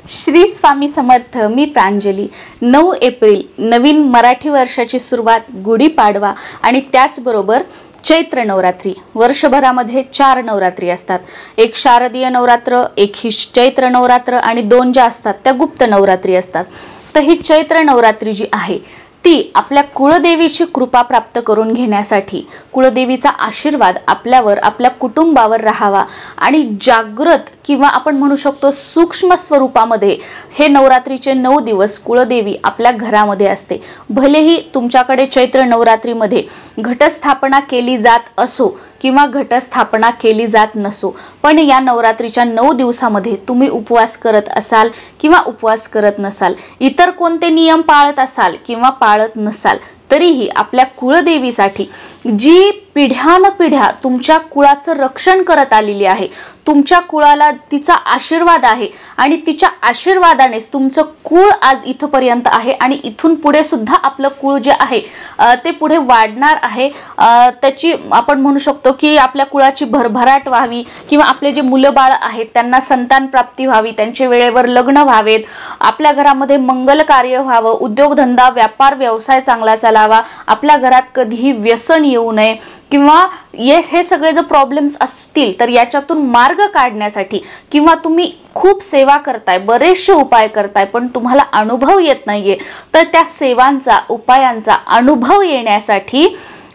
श्री स्वामी समर्थ। मी Pranjali. 9 April नवीन मराठी वर्षाची सुरुवात, गुढीपाडवा आणि त्याचबरोबर चैत्र नवरात्री। वर्षभरामध्ये 4 नवरात्री असतात। एक शारदीय नवरात्र, एक ही चैत्र नवरात्र आणि 2 ज्या असतात त्या गुप्त नवरात्री असतात। तर ही चैत्र नवरात्री जी आहे ती आपल्या कुळदेवीची कृपा प्राप्त करून घेण्यासाठी, कुळदेवीचा आशीर्वाद आपल्यावर, आपल्या कुटुंबावर राहावा आणि जागृत किंवा आपण म्हणू शकतो सूक्ष्म स्वरूपामध्ये हे नवरात्रीचे 9 दिवस कुळदेवी आपल्या घरामध्ये असते। भलेही तुमच्याकडे चैत्र नवरात्रीमध्ये घटस्थापना केली जात असो किंवा घटस्थापना केली जात नसो, पण या नवरात्रीच्या 9 दिवसामध्ये तुम्ही उपवास करत असाल किंवा उपवास करत नसाल, इतर कोणते नियम पाळत असाल किंवा पाळत नसाल, तरीही आपल्या कुळदेवीसाठी जी पिढ्यानपिढ्या तुमच्या कुळाचं रक्षण करत आलेली आहे, तुमच्या कुळाला तिचा आशीर्वाद आहे आणि तिच्या आशीर्वादानेच तुमचं कुळ आज इथपर्यंत आहे आणि इथून पुढे सुद्धा आपलं कुळ जे आहे ते पुढे वाढणार आहे। त्याची आपण म्हणू शकतो की आपल्या कुळाची भरभराट व्हावी किंवा आपले जे मुलं बाळ आहेत त्यांना संतान प्राप्ती व्हावी, त्यांचे वेळेवर लग्न व्हावेत, आपल्या घरामध्ये मंगल कार्य व्हावं, उद्योगधंदा व्यापार व्यवसाय चांगला चालावा, आपल्या घरात कधीही व्यसन येऊ नये किंवा हे सगळे जर प्रॉब्लेम्स असतील तर याच्यातून मार्ग काढण्यासाठी किंवा तुम्ही खूप सेवा करताय, बरेचसे उपाय करताय पण तुम्हाला अनुभव येत नाहीये, तर त्या सेवांचा, उपायांचा अनुभव येण्यासाठी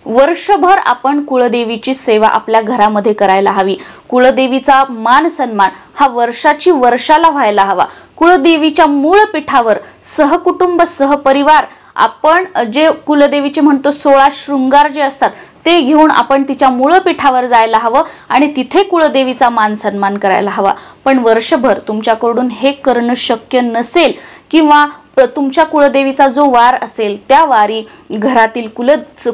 वर्षभर आपण कुळदेवीची सेवा आपल्या घरामध्ये करायला हवी। कुळदेवीचा मान सन्मान हा वर्षाची वर्षाला व्हायला हवा। कुळदेवीच्या मूळ पीठावर सहकुटुंब सहपरिवार आपण जे कुलदेवीचे म्हणतो 16 शृंगार जे असतात ते घेऊन आपण तिच्या मूळ पीठावर जायला हवं आणि तिथे कुळदेवीचा मान सन्मान करायला हवा। पण वर्षभर तुमच्याकडून हे करणं शक्य नसेल किंवा तुमच्या कुळदेवीचा जो वार असेल त्या वारी घरातील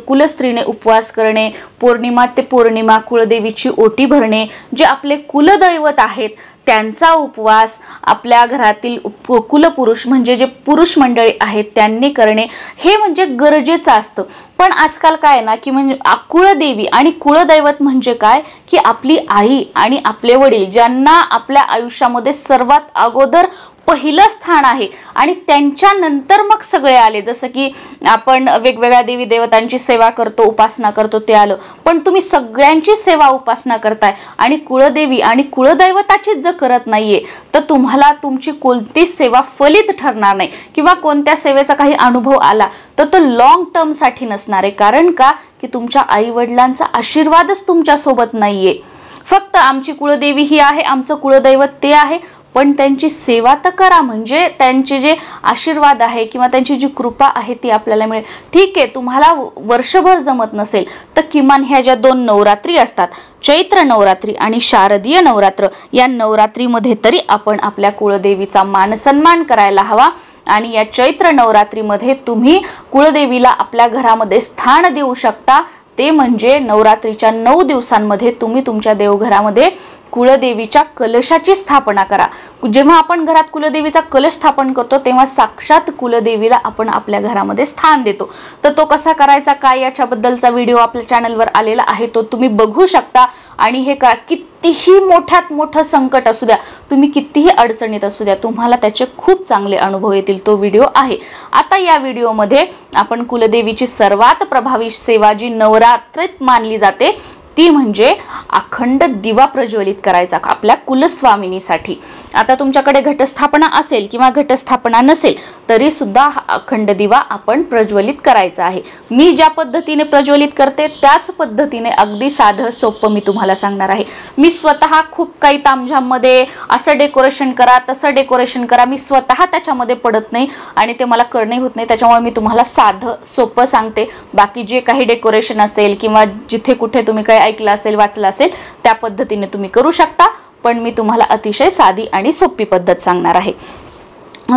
कुलस्त्रीने उपवास करणे, पौर्णिमा ते पौर्णिमा कुळदेवीची ओटी भरणे, जे आपले कुलदैवत आहेत त्यांचा उपवास आपल्या घरातील कुलपुरुष म्हणजे जे पुरुष मंडळी आहेत त्यांनी करणे हे म्हणजे गरजेचं असतं। पण आजकाल काय ना की म्हणजे कुळदेवी आणि कुळदैवत म्हणजे काय की आपली आई आणि आपले वडील, ज्यांना आपल्या आयुष्यामध्ये सर्वात अगोदर पहिलं स्थान आहे आणि त्यांच्यानंतर मग सगळे आले। जसं की आपण वेगवेगळ्या देवी देवतांची सेवा करतो, उपासना करतो ते आलं, पण तुम्ही सगळ्यांची सेवा उपासना करताय आणि कुळदेवी आणि कुळदैवताचीच जर करत नाहीये तर तुम्हाला तुमची कोणतीच सेवा फलित ठरणार नाही किंवा कोणत्या सेवेचा काही अनुभव आला तर तो लॉंग टर्म साठी नसणार आहे। कारण का की तुमच्या आई वडिलांचा आशीर्वादच तुमच्या सोबत नाहीये। फक्त आमची कुळदेवी ही आहे, आमचं कुळदैवत ते आहे, पण त्यांची सेवा तर करा म्हणजे त्यांचे जे आशीर्वाद आहे किंवा त्यांची जी कृपा आहे ती आपल्याला मिळेल। ठीक आहे, तुम्हाला वर्षभर जमत नसेल तर किमान ह्या ज्या 2 नवरात्री असतात, चैत्र नवरात्री आणि शारदीय नवरात्र, या नवरात्रीमध्ये तरी आपण आपल्या कुळदेवीचा मानसन्मान करायला हवा। आणि या चैत्र नवरात्रीमध्ये तुम्ही कुळदेवीला आपल्या घरामध्ये स्थान देऊ शकता, ते म्हणजे नवरात्रीच्या 9 दिवसांमध्ये तुम्ही तुमच्या देवघरामध्ये कुळदेवीच्या कलशाची स्थापना करा। जेव्हा आपण घरात कुलदेवीचा कलश स्थापन करतो तेव्हा साक्षात कुलदेवीला आपण आपल्या घरामध्ये स्थान देतो। तर तो कसा करायचा काय याच्याबद्दलचा व्हिडिओ आपल्या चॅनलवर आलेला आहे, तो तुम्ही बघू शकता। आणि हे कितीही मोठ्यात मोठं संकट असू द्या, तुम्ही कितीही अडचणीत असू द्या, तुम्हाला त्याचे खूप चांगले अनुभव येतील, तो व्हिडिओ आहे। आता या व्हिडिओमध्ये आपण कुलदेवीची सर्वात प्रभावी सेवा जी नवरात्रीत मानली जाते ती म्हणजे अखंड दिवा प्रज्वलित करायचा आपल्या कुलस्वामिनीसाठी। आता तुमच्याकडे घटस्थापना असेल किंवा घटस्थापना नसेल तरी सुद्धा अखंड दिवा आपण प्रज्वलित करायचा आहे। मी ज्या पद्धतीने प्रज्वलित करते त्याच पद्धतीने अगदी साधं सोपं मी तुम्हाला सांगणार आहे। मी स्वतः खूप काही तामझाममध्ये असं डेकोरेशन करा तसं डेकोरेशन करा, मी स्वतः त्याच्यामध्ये पडत नाही आणि ते मला करणे होत नाही, त्याच्यामुळे मी तुम्हाला साधं सोपं सांगते। बाकी जे काही डेकोरेशन असेल किंवा जिथे कुठे तुम्ही काही ऐकलं असेल, वाचलं असेल त्या पद्धतीने तुम्ही करू शकता, पण मी तुम्हाला अतिशय साधी आणि सोपी पद्धत सांगणार आहे।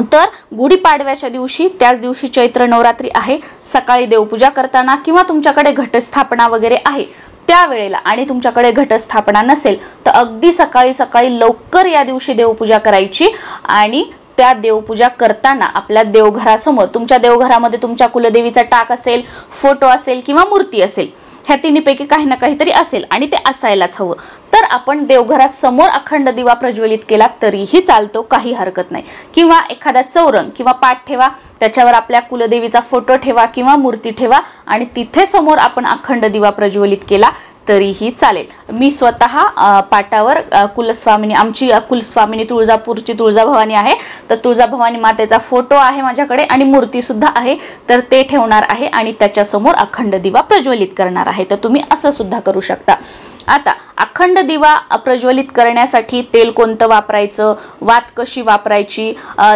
तर गुढीपाडव्याच्या दिवशी, त्याच दिवशी चैत्र नवरात्री आहे, सकाळी देवपूजा करताना किंवा तुमच्याकडे घटस्थापना वगैरे आहे त्यावेळेला आणि तुमच्याकडे घटस्थापना नसेल तर अगदी सकाळी सकाळी लवकर या दिवशी देवपूजा करायची आणि त्या देवपूजा करताना आपल्या देवघरासमोर, तुमच्या देवघरामध्ये तुमच्या कुलदेवीचा टाक असेल, फोटो असेल किंवा मूर्ती असेल ह्या तिन्हीपैकी काही ना काहीतरी असेल आणि ते असायलाच हवं. तर आपण देवघरासमोर अखंड दिवा प्रज्वलित केला तरीही चालतो, काही हरकत नाही. किंवा एखादा चौरंग किंवा पाट ठेवा, त्याच्यावर आपल्या कुलदेवीचा फोटो ठेवा किंवा मूर्ती ठेवा आणि तिथे समोर आपण अखंड दिवा प्रज्वलित केला तरीही चालेल. मी स्वतः पाटावर कुलस्वामिनी, आमची कुलस्वामिनी तुळजापूरची तुळजाभवानी आहे, तर तुळजाभवानी मातेचा फोटो आहे माझ्याकडे आणि मूर्ती सुद्धा आहे, तर ते ठेवणार आहे आणि त्याच्यासमोर अखंड दिवा प्रज्वलित करणार आहे. तर तुम्ही असं सुद्धा करू शकता. आता अखंड दिवा प्रज्वलित करण्यासाठी तेल कोणतं वापरायचं, वात कशी वापरायची,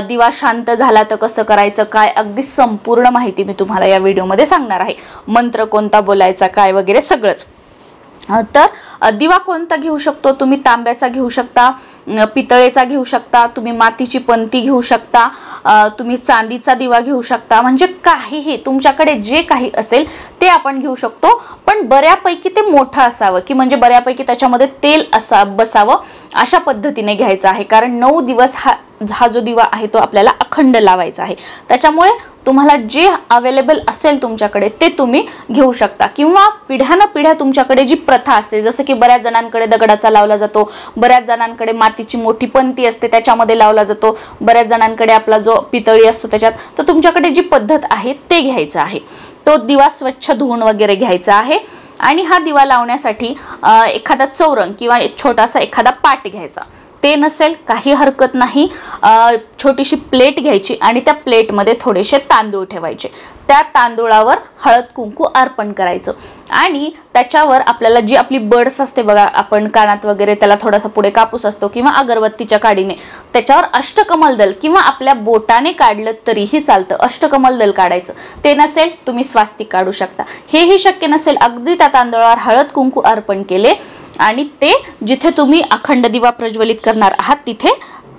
दिवा शांत झाला तर कसं करायचं, काय अगदी संपूर्ण माहिती मी तुम्हाला या व्हिडिओमध्ये सांगणार आहे. मंत्र कोणता बोलायचा, काय वगैरे सगळंच. तर दिवा कोणता घेऊ शकतो तुम्ही? तांब्याचा घेऊ शकता, पितळेचा घेऊ शकता, तुम्ही मातीची पंती घेऊ शकता, तुम्ही चांदीचा दिवा घेऊ शकता. म्हणजे काहीही तुमच्याकडे जे काही असेल ते आपण घेऊ शकतो, पण बऱ्यापैकी ते मोठं असावं, की म्हणजे बऱ्यापैकी त्याच्यामध्ये तेल बसावं अशा पद्धतीने घ्यायचं आहे. कारण 9 दिवस हा जो दिवा आहे तो आपल्याला अखंड लावायचा आहे. त्याच्यामुळे तुम्हाला जे अवेलेबल असेल तुमच्याकडे ते तुम्ही घेऊ शकता. किंवा पिढ्यानपिढ्या तुमच्याकडे जी प्रथा असते, जसं की बऱ्याच जणांकडे दगडाचा लावला जातो, बऱ्याच जणांकडे मातीची मोठी पंती असते त्याच्यामध्ये लावला जातो, बऱ्याच जणांकडे आपला जो पितळी असतो त्याच्यात, तर तुमच्याकडे जी पद्धत आहे ते घ्यायचं आहे. तो दिवा स्वच्छ धुवून वगैरे घ्यायचा आहे. आणि हा दिवा लावण्यासाठी एखादा चौरंग किंवा छोटासा एखादा पाट घ्यायचा. ते नसेल काही हरकत नाही, छोटीशी प्लेट घ्यायची आणि त्या प्लेटमध्ये थोडेसे तांदूळ ठेवायचे. त्या तांदूळावर हळद कुंकू अर्पण करायचं आणि त्याच्यावर आपल्याला जी आपली बड्स असते बघा, आपण कानात वगैरे त्याला थोडासा पुढे कापूस असतो किंवा अगरबत्तीच्या काडीने त्याच्यावर अष्टकमल दल किंवा आपल्या बोटाने काढलं तरीही चालतं. अष्टकमल दल काढायचं. ते नसेल तुम्ही स्वास्तिक काढू शकता. हेही शक्य नसेल, अगदी त्या तांदळावर हळद कुंकू अर्पण केले आणि ते जिथे तुम्ही अखंड दिवा प्रज्वलित करणार आहात तिथे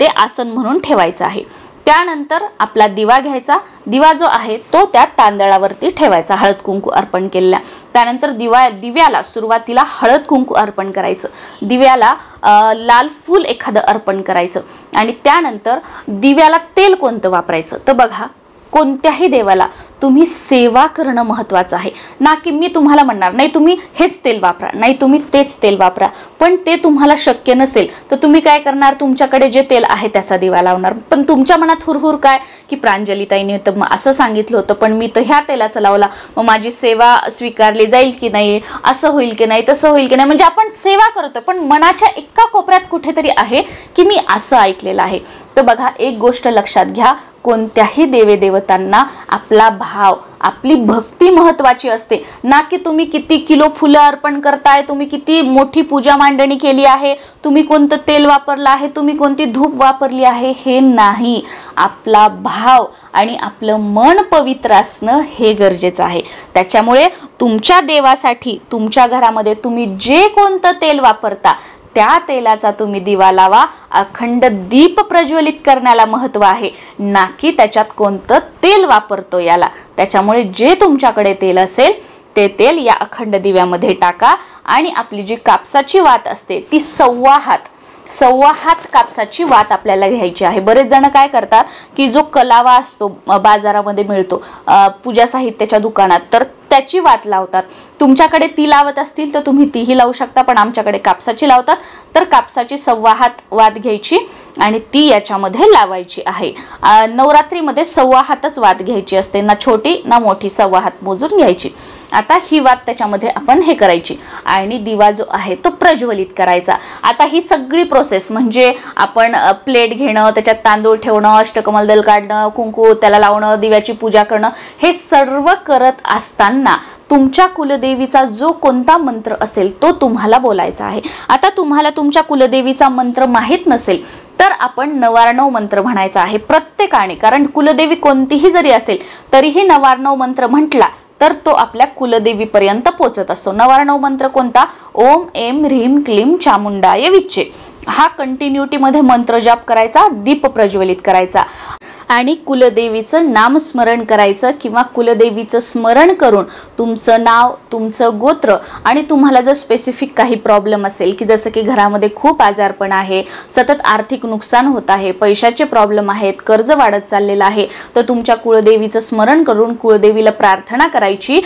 ते आसन म्हणून ठेवायचं आहे. त्यानंतर आपला दिवा घ्यायचा. दिवा जो आहे तो त्या तांदळावरती ठेवायचा हळद कुंकू अर्पण केलेल्या. त्यानंतर दिव्याला सुरुवातीला हळद कुंकू अर्पण करायचं. दिव्याला लाल फूल एखादं अर्पण करायचं आणि त्यानंतर दिव्याला तेल कोणतं वापरायचं तर बघा, कोणत्याही देवाला तुम्ही सेवा करणं महत्त्वाचं आहे. ना की मी तुम्हाला म्हणणार नाही तुम्ही हेच तेल वापरा, नाही तुम्ही तेच तेल वापरा, पण ते तुम्हाला शक्य नसेल तर तुम्ही काय करणार, तुमच्याकडे जे तेल आहे त्याचा दिवा लावणार. पण तुमच्या मनात हुरहुर काय की प्रांजलीताईने तर असं सांगितलं होतं पण मी तर ह्या तेलाचा लावला, मग माझी सेवा स्वीकारली जाईल की नाही, असं होईल की नाही, तसं होईल की नाही. म्हणजे आपण सेवा करतो पण मनाच्या एका कोपऱ्यात कुठेतरी आहे की मी असं ऐकलेलं आहे. तर बघा, एक गोष्ट लक्षात घ्या, कोणत्याही देवदेवतांना आपला भाव, आपली भक्ती महत्त्वाची असते. ना की तुम्ही किती किलो फुलं अर्पण करताय, तुम्ही किती मोठी पूजा मांडणी केली आहे, तुम्ही कोणतं तेल वापरलं आहे, तुम्ही कोणती धूप वापरली आहे, हे नाही. आपला भाव आणि आपलं मन पवित्र असणं हे गरजेचं आहे. त्याच्यामुळे तुमच्या देवासाठी तुमच्या घरामध्ये तुम्ही जे कोणतं तेल वापरता त्या तेलाचा तुम्ही दिवा लावा. अखंड दीप प्रज्वलित करण्याला महत्त्व आहे, ना की त्याच्यात कोणतं तेल वापरतो याला. त्याच्यामुळे जे तुमच्याकडे तेल असेल ते तेल या अखंड दिव्यामध्ये टाका आणि आपली जी कापसाची वात असते ती सव्वा हात कापसाची वात आपल्याला घ्यायची आहे. बरेच जण काय करतात की जो कलावा असतो बाजारामध्ये मिळतो पूजा साहित्याच्या दुकानात, तर त्याची वात लावतात. तुमच्याकडे ती लावत असतील तर तुम्ही तीही लावू शकता, पण आमच्याकडे कापसाची लावतात. तर कापसाची सव्वा हात वात घ्यायची आणि ती याच्यामध्ये लावायची आहे. नवरात्रीमध्ये सव्वा हातच वात घ्यायची असते, ना छोटी ना मोठी, सव्वा हात मोजून घ्यायची. आता ही वात त्याच्यामध्ये आपण हे करायची आणि दिवा जो आहे तो प्रज्वलित करायचा. आता ही सगळी प्रोसेस म्हणजे आपण प्लेट घेणं, त्याच्यात तांदूळ ठेवणं, अष्टकमल दल काढणं, कुंकू त्याला लावणं, दिव्याची पूजा करणं, हे सर्व करत असताना तुमच्या कुलदेवीचा जो कोणता मंत्र असेल तो तुम्हाला बोलायचा आहे. आता तुम्हाला तुमच्या कुलदेवीचा मंत्र माहीत नसेल तर आपण 99 मंत्र म्हणायचा आहे प्रत्येकाने. कारण कुलदेवी कोणतीही जरी असेल तरीही 99 मंत्र म्हटला तर तो आपल्या कुलदेवीपर्यंत पोहोचत असतो. 99 मंत्र कोणता? ओम एम ह्रीम क्लीम चामुंडाय विच्चे. हा कंटिन्युटी मध्ये मंत्र जाप करायचा, दीप प्रज्वलित करायचा. आणि कुलदेवीचं नामस्मरण करायचं किंवा कुलदेवीचं स्मरण करून तुमचं नाव, तुमचं गोत्र आणि तुम्हाला जर स्पेसिफिक काही प्रॉब्लेम असेल की जसं की घरामध्ये खूप आजारपण आहे, सतत आर्थिक नुकसान होत आहे, पैशाचे प्रॉब्लेम आहेत, कर्ज वाढत चाललेलं आहे, तर तुमच्या कुलदेवीचं स्मरण करून कुलदेवीला प्रार्थना करायची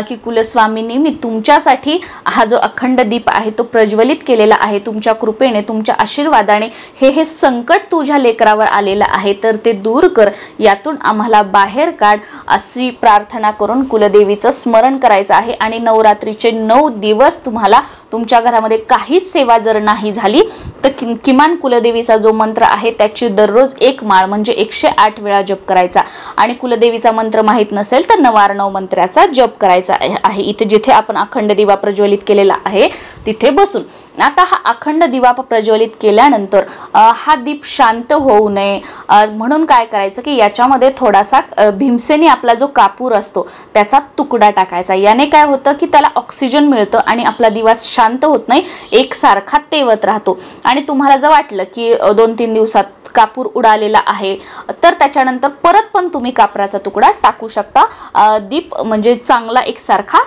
की कुलस्वामिनी मी तुमच्यासाठी हा जो अखंड दीप आहे तो प्रज्वलित केलेला आहे, तुमच्या कृपेने, तुमच्या आशीर्वादाने हे संकट तुझ्या लेकरावर आलेलं आहे तर ते दूर कर, यातून आम्हाला बाहेर काढ, अशी प्रार्थना करून कुलदेवीचं स्मरण करायचं आहे। आणि नवरात्रीचे 9 दिवस तुम्हाला तुमच्या घरामध्ये काहीच सेवा जर नाही झाली तर किमान कुलदेवीचा जो मंत्र आहे त्याची दररोज 1 माळ म्हणजे 108 वेळा जप करायचा। आणि कुलदेवीचा मंत्र माहित नसेल तर 999 मंत्राचा जप करायचा आहे। इथे जिथे आपण अखंड दिवा प्रज्वलित केलेला आहे तिथे बसून आता हा अखंड दिवा प्रज्वलित केल्यानंतर हा दीप शांत होऊ नये म्हणून काय करायचं की याच्यामध्ये थोडासा भीमसेनी आपला जो कापूर असतो त्याचा तुकडा टाकायचा। याने काय होतं की त्याला ऑक्सिजन मिळतं आणि आपला दिवा शांत होत नाही, एकसारखा तेवत राहतो। आणि तुम्हाला जर वाटलं की 2-3 दिवसात कापूर उडालेला आहे तर त्याच्यानंतर परत पण तुम्ही कापराचा तुकडा टाकू शकता, दीप म्हणजे चांगला एकसारखा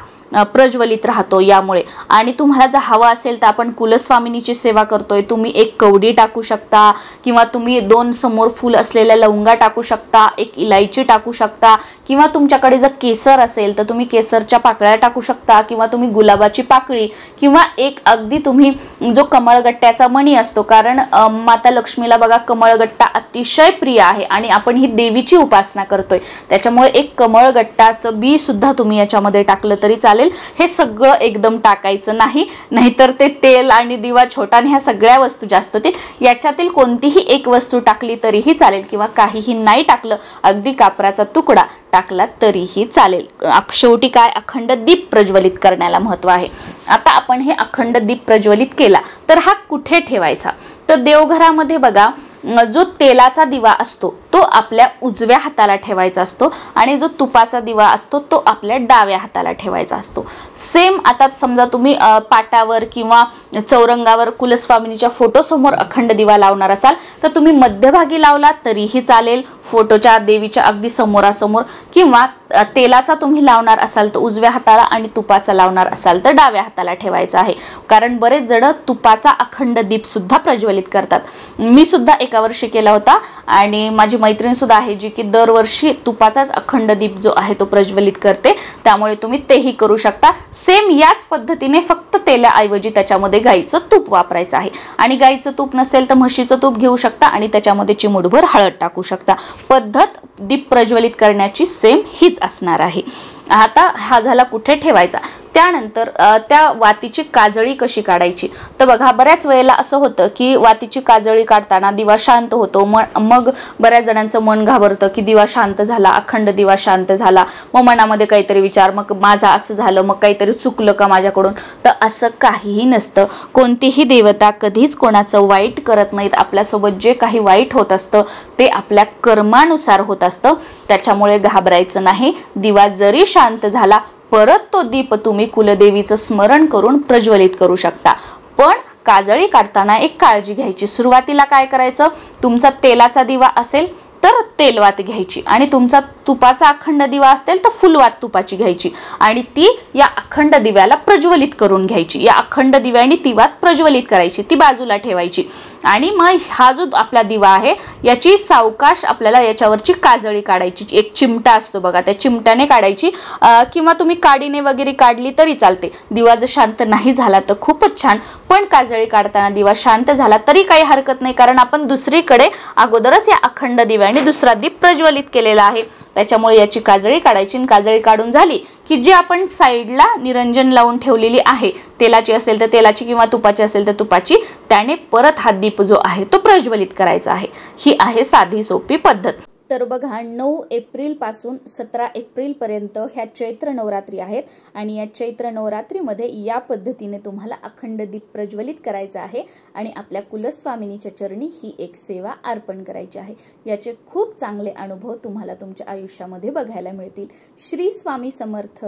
प्रज्वलित राहतो यामुळे। आणि तुम्हाला जर हवा असेल तर आपण कुलस्वामिनीची सेवा करतोय, तुम्ही 1 कवडी टाकू शकता किंवा तुम्ही 2 समोर फूल असलेल्या लवंगा टाकू शकता, 1 इलायची टाकू शकता किंवा तुमच्याकडे जर केसर असेल तर तुम्ही केसरच्या पाकळ्या टाकू शकता किंवा तुम्ही गुलाबाची पाकळी किंवा एक अगदी तुम्ही जो कमळगट्ट्याचा मणी असतो, कारण माता लक्ष्मीला बघा कमळगट्टा अतिशय प्रिय आहे आणि आपण ही देवीची उपासना करतोय, त्याच्यामुळे 1 कमळगट्टाचं बी सुद्धा तुम्ही याच्यामध्ये टाकलं तरी चालेल। हे सगळं एकदम टाकायचं नाही, नाहीतर ते तेल आणि दिवा छोटा आणि ह्या सगळ्या वस्तू जास्त होतील। याच्यातील कोणतीही एक वस्तू टाकली तरीही चालेल किंवा काहीही नाही टाकलं, अगदी कापराचा तुकडा टाकला तरीही चालेल। शेवटी काय अखंड दीप प्रज्वलित करण्याला महत्त्व आहे। आता आपण हे अखंड दीप प्रज्वलित केला तर हा कुठे ठेवायचा, तर देवघरामध्ये बघा जो तेलाचा दिवा असतो तो आपल्या उजव्या हाताला ठेवायचा असतो आणि जो तुपाचा दिवा असतो तो आपल्या डाव्या हाताला ठेवायचा असतो। सेम आता समजा तुम्ही पाटावर किंवा चौरंगावर कुलस्वामिनीच्या फोटो समोर अखंड दिवा लावणार असाल तर तुम्ही मध्यभागी लावला तरीही चालेल, फोटोच्या देवीच्या अगदी समोरासमोर, किंवा तेलाचा तुम्ही लावणार असाल तर उजव्या हाताला आणि तुपाचा लावणार असाल तर डाव्या हाताला ठेवायचा आहे। कारण बरेच जण तुपाचा अखंड दीप सुद्धा प्रज्वलित करतात, मी सुद्धा एका वर्षी केला होता आणि माझी मैत्रीण सुद्धा आहे जी की दरवर्षी तुपाचाच अखंड दीप जो आहे तो प्रज्वलित करते, त्यामुळे तुम्ही तेही करू शकता। सेम याच पद्धतीने फक्त तेलाऐवजी त्याच्यामध्ये गाईचं तूप वापरायचं आहे आणि गाईचं तूप नसेल तर म्हशीचं तूप घेऊ शकता आणि त्याच्यामध्ये चिमूटभर हळद टाकू शकता। पद्धत दीप प्रज्वलित करण्याची सेम हीच असणार आहे। आता हा झाला कुठे ठेवायचा, त्यानंतर त्या वातीची काजळी कशी काढायची, तर बघा बऱ्याच वेळेला असं होतं की वातीची काजळी काढताना दिवा शांत होतो, मग बऱ्याच जणांचं मन घाबरतं की दिवा शांत झाला, अखंड दिवा शांत झाला, मग मनामध्ये काहीतरी विचार, मग माझा असं झालं, मग काहीतरी चुकलं का माझ्याकडून, तर असं काहीही नसतं। कोणतीही देवता कधीच कोणाचं वाईट करत नाहीत, आपल्यासोबत जे काही वाईट होत असतं ते आपल्या कर्मानुसार होत असतं, त्याच्यामुळे घाबरायचं नाही। दिवा जरी शांत झाला परत तो दीप तुम्ही कुलदेवीचं स्मरण करून प्रज्वलित करू शकता। पण काजळी काढताना एक काळजी घ्यायची, सुरुवातीला काय करायचं, तुमचा तेलाचा दिवा असेल तर तेलवात घ्यायची आणि तुमचा तुपाचा अखंड दिवा असेल तर फुलवात तुपाची घ्यायची आणि ती या अखंड दिव्याला प्रज्वलित करून घ्यायची। या अखंड दिव्याने ती वात प्रज्वलित करायची, ती बाजूला ठेवायची आणि मग हा जो आपला दिवा आहे याची सावकाश आपल्याला याच्यावरची काजळी काढायची। एक चिमटा असतो बघा, त्या चिमट्याने काढायची किंवा तुम्ही काडीने वगैरे काढली तरी चालते। दिवा जर शांत नाही झाला तर खूपच छान, पण काजळी काढताना दिवा शांत झाला तरी काही हरकत नाही, कारण आपण दुसरीकडे अगोदरच या अखंड दिव्याने दुसरा दीप प्रज्वलित केलेला आहे, त्याच्यामुळे याची काजळी काढायची। काजळी काढून झाली की जी आपण साईडला निरंजन लावून ठेवलेली आहे, तेलाची असेल तर तेलाची किंवा तुपाची असेल तर तुपाची, त्याने परत हा दीप जो आहे तो प्रज्वलित करायचा आहे। ही आहे साधी सोपी पद्धत। तर बघा 9 एप्रिल पासून 17 एप्रिल पर्यंत ह्या चैत्र नवरात्री आहेत आणि या चैत्र नवरात्रीमध्ये या पद्धतीने तुम्हाला अखंड दीप प्रज्वलित करायचा आहे आणि आपल्या कुलस्वामिनीच्या चरणी ही एक सेवा अर्पण करायची आहे। याचे खूप चांगले अनुभव तुम्हाला तुमच्या आयुष्यामध्ये बघायला मिळतील। श्री स्वामी समर्थ।